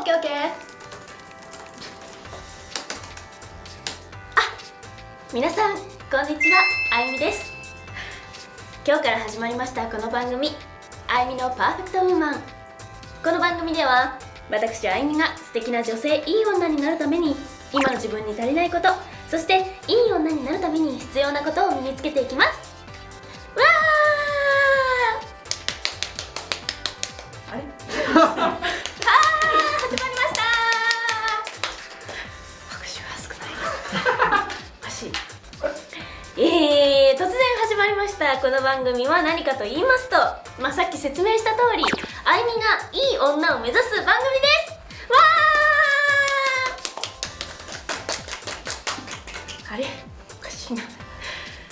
オッケーオッケー。皆さんこんにちは、あゆみです。今日から始まりましたこの番組、あゆみのパーフェクトウーマン。この番組では私あゆみが素敵な女性、いい女になるために今の自分に足りないこと、そしていい女になるために必要なことを身につけていきます。わーあれ始まりました。拍手が少ないです。突然始まりましたこの番組は何かと言いますと、さっき説明した通り、あゆみがいい女を目指す番組です。わー、あれおかしいな、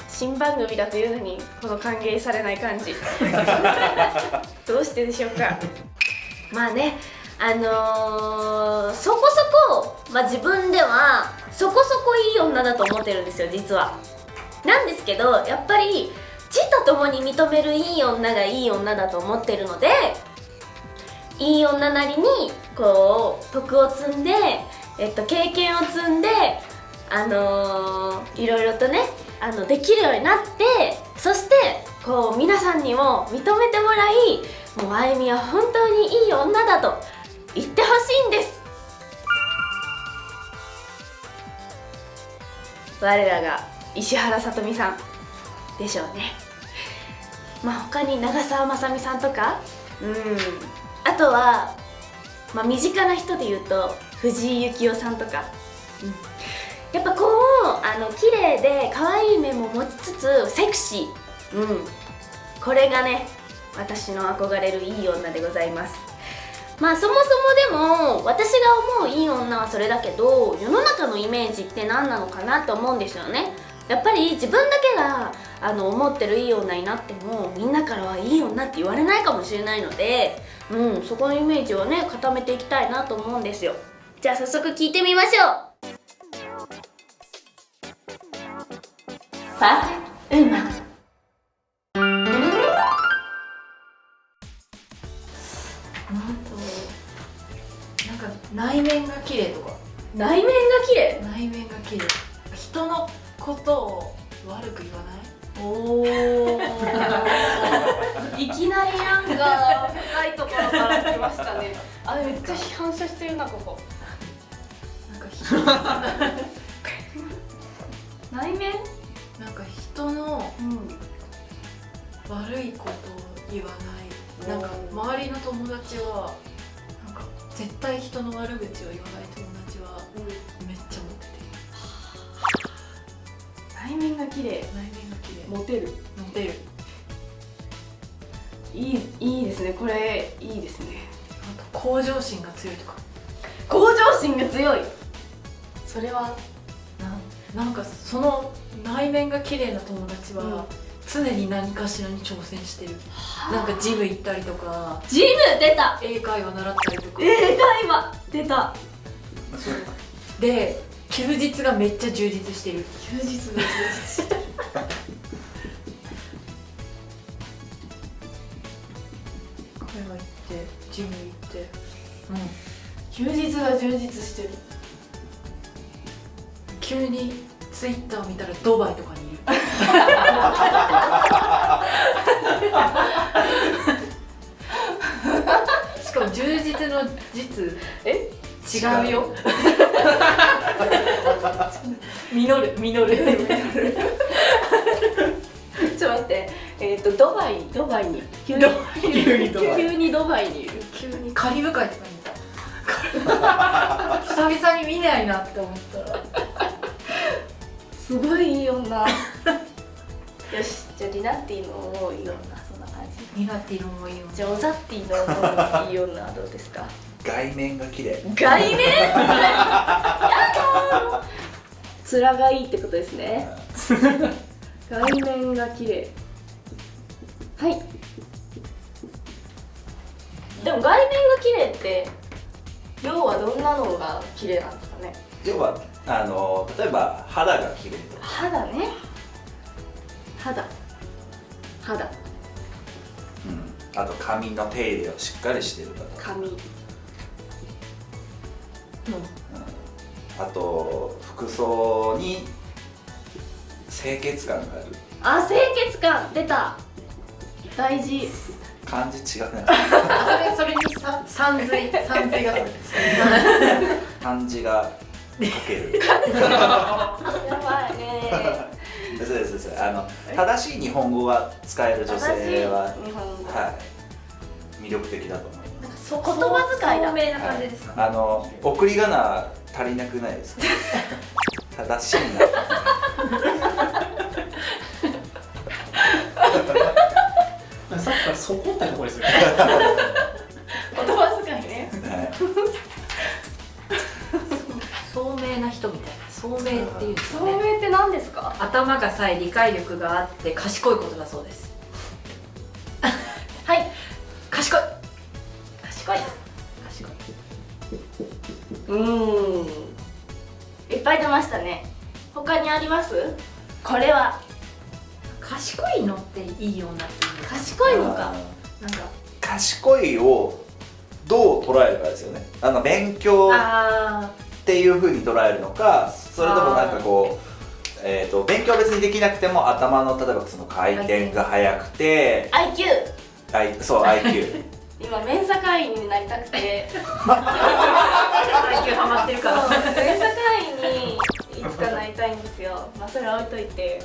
新番組だというのにこの歓迎されない感じどうしてでしょうか。そこそこ、自分ではそこそこいい女だと思ってるんですよ、実は。なんですけど、やっぱり自他ともに認めるいい女がいい女だと思ってるので、いい女なりにこう徳を積んで、経験を積んで、いろいろとね、できるようになって、そしてこう皆さんにも認めてもらい、もうあゆみは本当にいい女だと言ってほしいんです。我らが石原さとみさんでしょうね。他に長澤まさみさんとか、あとは、身近な人で言うと藤井幸雄さんとか、やっぱこう綺麗で可愛い面も持ちつつセクシー、これがね、私の憧れるいい女でございます。そもそもでも私が思ういい女はそれだけど、世の中のイメージって何なのかなと思うんですよね。やっぱり自分だけが思ってるいい女になっても、みんなからはいい女って言われないかもしれないので、そこのイメージをね、固めていきたいなと思うんですよ。じゃあ早速聞いてみましょう。パーフェクトウーマン。なんか内面が綺麗とか。内面が綺麗。内面が綺麗。人のことを悪く言わない。おーいきなりなんか深いところから来ましたね。めっちゃ反射してるな、ここ。内面？なんか人の悪いことを言わない。なんか周りの友達はなんか絶対人の悪口を言わない友達はめっちゃモテてる。内面が綺麗。内面が綺麗。モテる。モテる。いいですね。これいいですね。あと向上心が強いとか。向上心が強い。それはなんかその内面が綺麗な友達は常に何かしらに挑戦してる。なんかジム行ったりとか。ジム出た。英会話習ったりとか。英会話出た。で休日がめっちゃ充実してる。休日が充実してる会話行ってジム行って、休日が充実してる。急にツイッター見たらドバイとかにいるしかも充実の実違うよ実るちょっと待って、ドバイに急にドバイにいる。急にカリブ海とかにいた久々に見ないなって思ったらすごいいい女よし、じゃあリナッティの思ういい女、そんな感じ。リナッティのもいい女。じゃあオザッティの思ういい女はどうですか。外面が綺麗。外面やだー、面がいいってことですね外面が綺麗。はい。でも外面が綺麗って要はどんなのが綺麗なんですかね。要は例えば肌が綺麗とか。肌ね。肌。あと髪の手入れをしっかりしてるかとか。髪。あと服装に清潔感がある。あ、清潔感出た。大事。漢字違くないですか？それにさんずいが漢字が書ける。やばいね。そうです正しい日本語が使える女性は、正しい日本語、はい、魅力的だと思います。言葉遣いだ。聡明な感じですか？送り仮名足りなくないですか？正しいな。さっきからそこってとこですよ。言葉遣いね。聡明な人みたいな。聡明っていうんです聡よね。明って何ですか？頭がさえ理解力があって賢いことだそうです。はい。賢い。賢い。いっぱい出ましたね。他にあります？これは賢いのっていいようなっていう。賢いのか。なんか賢いをどう捉えるかですよね。勉強っていう風に捉えるのか、それともなんかこう、勉強は別にできなくても頭の例えばその回転が速くて IQ。そう IQ 今メンサ会員になりたくてIQ ハマってるから。メンサ会員にいつかなりたいんですよ。まあそれは置いといて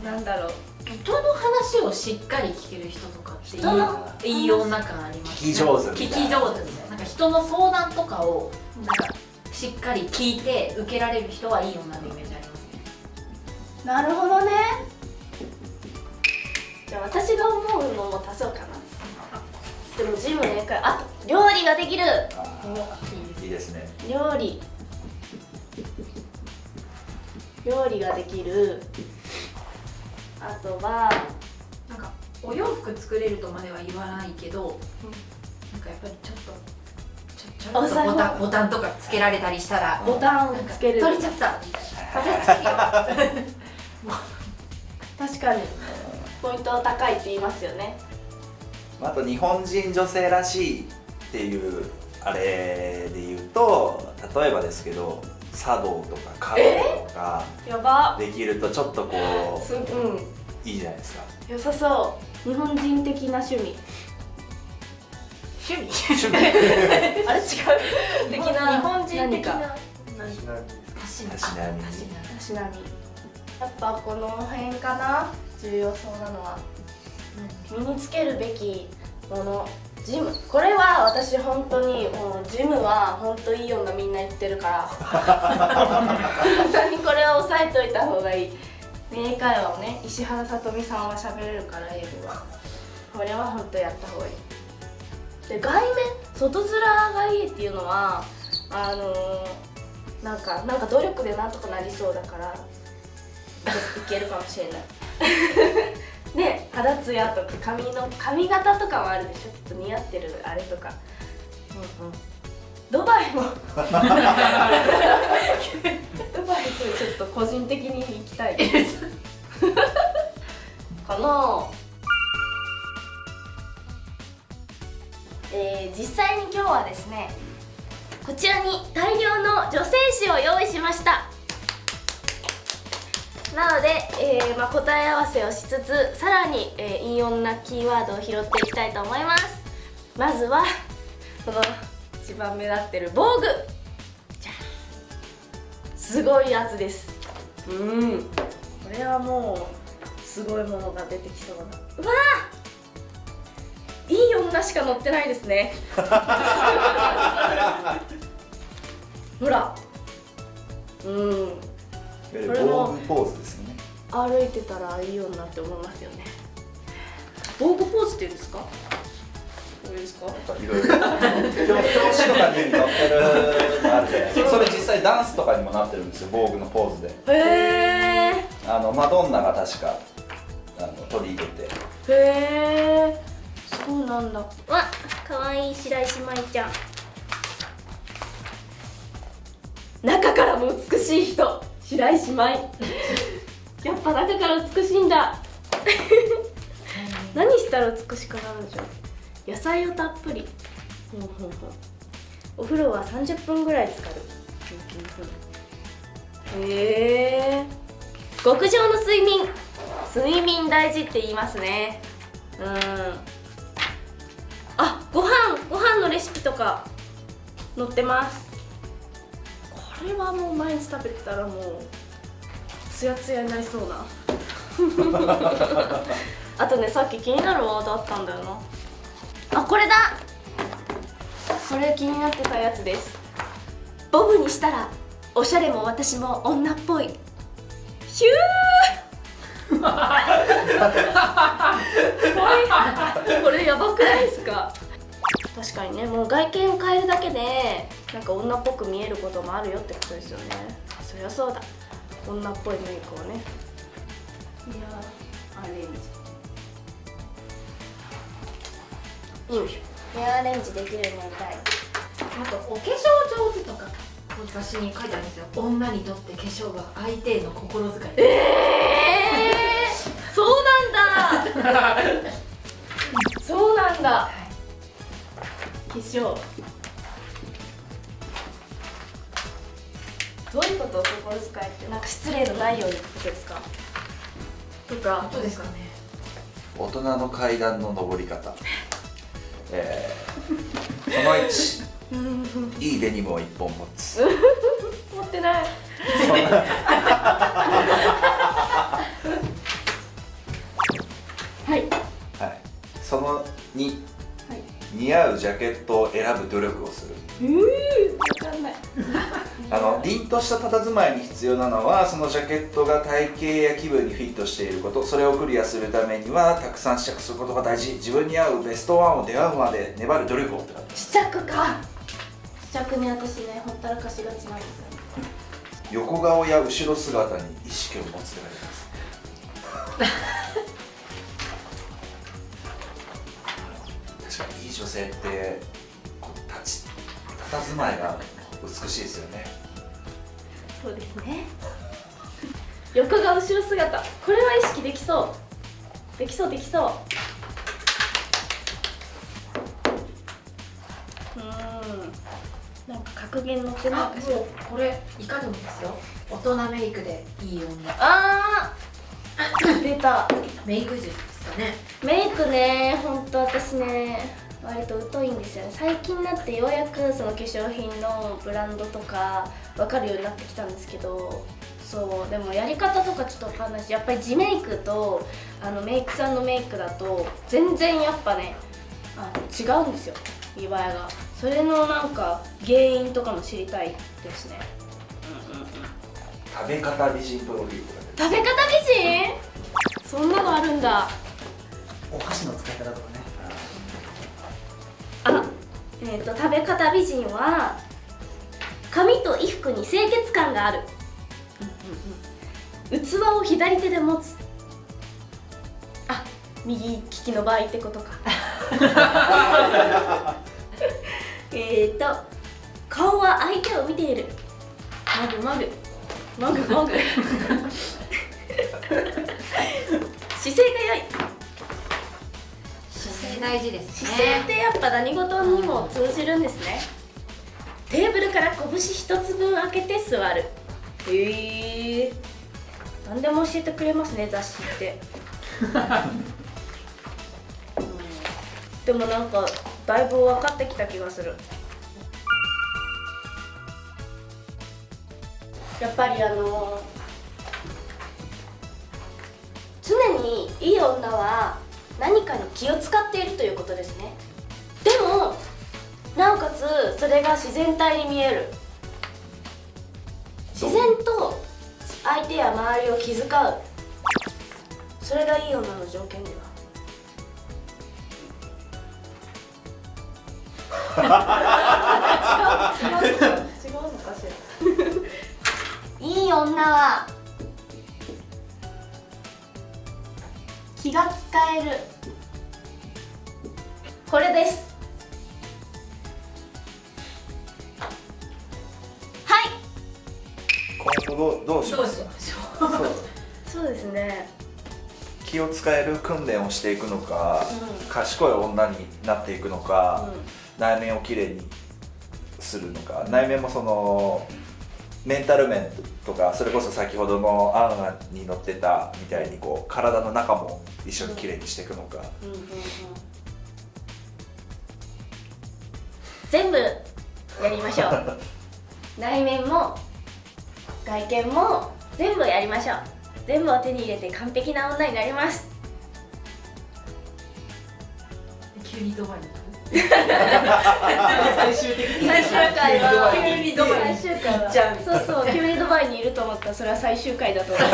なんだろう。人の話をしっかり聞ける人とかっていい女感ありますね。聞き上手みたいな。聞き上手みたいな。なんか人の相談とかをなんかしっかり聞いて受けられる人はいい女のイメージありますね。なるほどね。じゃあ私が思うのも足そうかな。でもジムね、あと料理ができる。いいですね。料理ができる。あとはなんかお洋服作れるとまでは言わないけど、なんかやっぱりちょっとボタンとかつけられたりしたらボタンをつける。取れちゃったみたいな。確かにポイント高いって言いますよね。あと日本人女性らしいっていうあれで言うと、例えばですけど茶道とか華道とかやば。できるとちょっとこういいじゃないですか。良さそう。日本人的な趣味。趣味あれ違う。的な日本人的何かなたしなみにたしなみ。やっぱこの辺かな。重要そうなのは、身につけるべきもの。ジム、これは私本当にもうジムは本当いい女みんな言ってるから本当にこれは押さえといた方がいい。英会話をね、石原さとみさんは喋れるから、英語はこれは本当やった方がいい。で、外面、外面がいいっていうのはなんか努力でなんとかなりそうだからいけるかもしれないで、肌ツヤとか髪型とかもあるでしょ。ちょっと似合ってるあれとか。ドバイもドバイとちょっと個人的に行きたいこの実際に今日はですね、こちらに大量の女性誌を用意しました。なので、答え合わせをしつつ、さらに、いい女キーワードを拾っていきたいと思います。まずはこの一番目立ってる防具。じゃあすごいやつです。これはもうすごいものが出てきそうな。うわー、いい女しか乗ってないですねほら、防具ポーズですよね。歩いてたらいい女って思いますよね。防具ポーズっていうんですか？どうですか？いろいろ表紙とかに載ってるのあるじゃないですか。それ実際ダンスとかにもなってるんですよ、防具のポーズで。へー、マドンナが確か取り入れて。へー、そうなんだ。わ、かわいい白石麻衣ちゃん。中からも美しい人、白石麻衣やっぱ中から美しいんだ何したら美しくなるんでしょう。野菜をたっぷり。お風呂は30分ぐらい浸かる。へえ。極上の睡眠大事って言いますね。あ、ご飯のレシピとか載ってます。これはもう毎日食べてたらもうツヤツヤになりそうなあとね、さっき気になるワードあったんだよな。あ、これだ。これ気になってたやつです。ボブにしたらおしゃれも私も女っぽい。ヒューこれやばくないですか？確かにね、もう外見を変えるだけでなんか女っぽく見えることもあるよってことですよね。そりゃそうだ、女っぽいメイクをね。いやアレンジ、よいしょ。ヘアアレンジできるようになりたい。なんかお化粧上手とか雑誌に書いてあるんですよ。女にとって化粧は相手への心遣い。そうなんだそうなんだ、化粧どういうこと？心遣いってなんか失礼のないようにってことですか？とか本当ですかね。大人の階段の上り方、その1、いいデニムを1本持つ持ってないはい、はい、その2、はい、似合うジャケットを選ぶ努力をする。わかんない凛とした佇まいに必要なのは、そのジャケットが体型や気分にフィットしていること。それをクリアするためにはたくさん試着することが大事。自分に合うベストワンを出会うまで粘る努力をって感じ。試着か。試着に私ね、ほったらかしがちなんですよ。横顔や後ろ姿に意識を持つって書いてます確かにいい女性ってこう佇まいが美しいですよね。そうですね横顔後ろ姿、これは意識できそう。できそう。なんか格言載ってないかしら。もうこれいかにもですよ。大人メイクでいい女。出た。メイク術ですかね。メイクね、ほんと私ね割と疎いんですよね。最近になってようやくその化粧品のブランドとか分かるようになってきたんですけど、そうでもやり方とかちょっと分かんないし、やっぱり地メイクとメイクさんのメイクだと全然やっぱね違うんですよ、見栄えが。それのなんか原因とかも知りたいですね。食べ方美人プロフィールとか食べ方美人？そんなのあるんだ。お箸の使い方とかね。食べ方美人は髪と衣服に清潔感がある、器を左手で持つ。右利きの場合ってことか顔は相手を見ている。もぐ姿勢が良い。姿勢大事ですね。姿勢ってやっぱ何事にも通じるんですね。テーブルから拳一つ分開けて座る。何でも教えてくれますね、雑誌ってでもなんかだいぶ分かってきた気がする。やっぱり常にいい女は何かに気を使っているということですね。でもなおかつそれが自然体に見える。自然と相手や周りを気遣う。それがいい女の条件では。違うのかしらいい女は気が使える。これです。はい。今後どうしますか？そうですね。気を使える訓練をしていくのか、賢い女になっていくのか、内面をきれいにするのか、内面もそのメンタル面とか、それこそ先ほどのアンアンに乗ってたみたいにこう体の中も一緒にきれいにしていくのか、全部やりましょう内面も外見も全部やりましょう。全部を手に入れて完璧な女になります。急にドバイに最終的に最終回は急にドバイに最終回は行っちゃう。そうそう、急にドバイにいると思ったらそれは最終回だと思う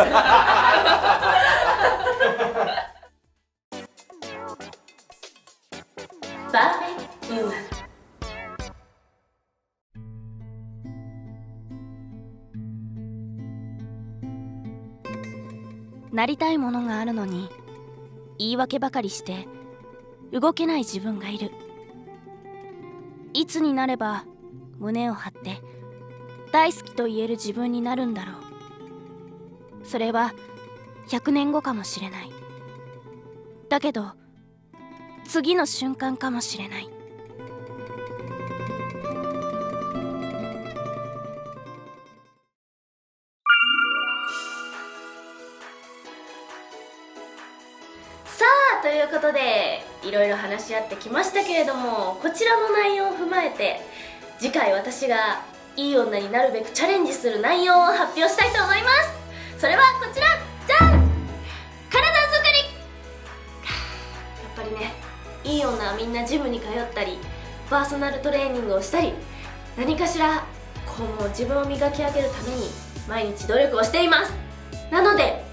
パーフェクトウーマン。なりたいものがあるのに言い訳ばかりして動けない自分がいる。いつになれば胸を張って大好きと言える自分になるんだろう。それは100年後かもしれない。だけど次の瞬間かもしれない。ということでいろいろ話し合ってきましたけれども、こちらの内容を踏まえて次回私がいい女になるべくチャレンジする内容を発表したいと思います。それはこちらじゃん、体作り。やっぱりね、いい女はみんなジムに通ったりパーソナルトレーニングをしたり、何かしらこう自分を磨き上げるために毎日努力をしています。なので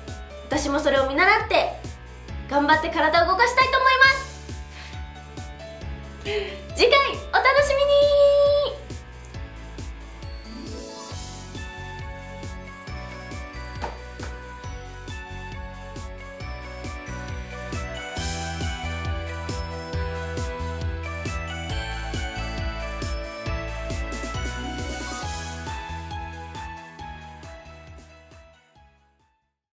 私もそれを見習って頑張って体を動かしたいと思います。次回お楽しみに。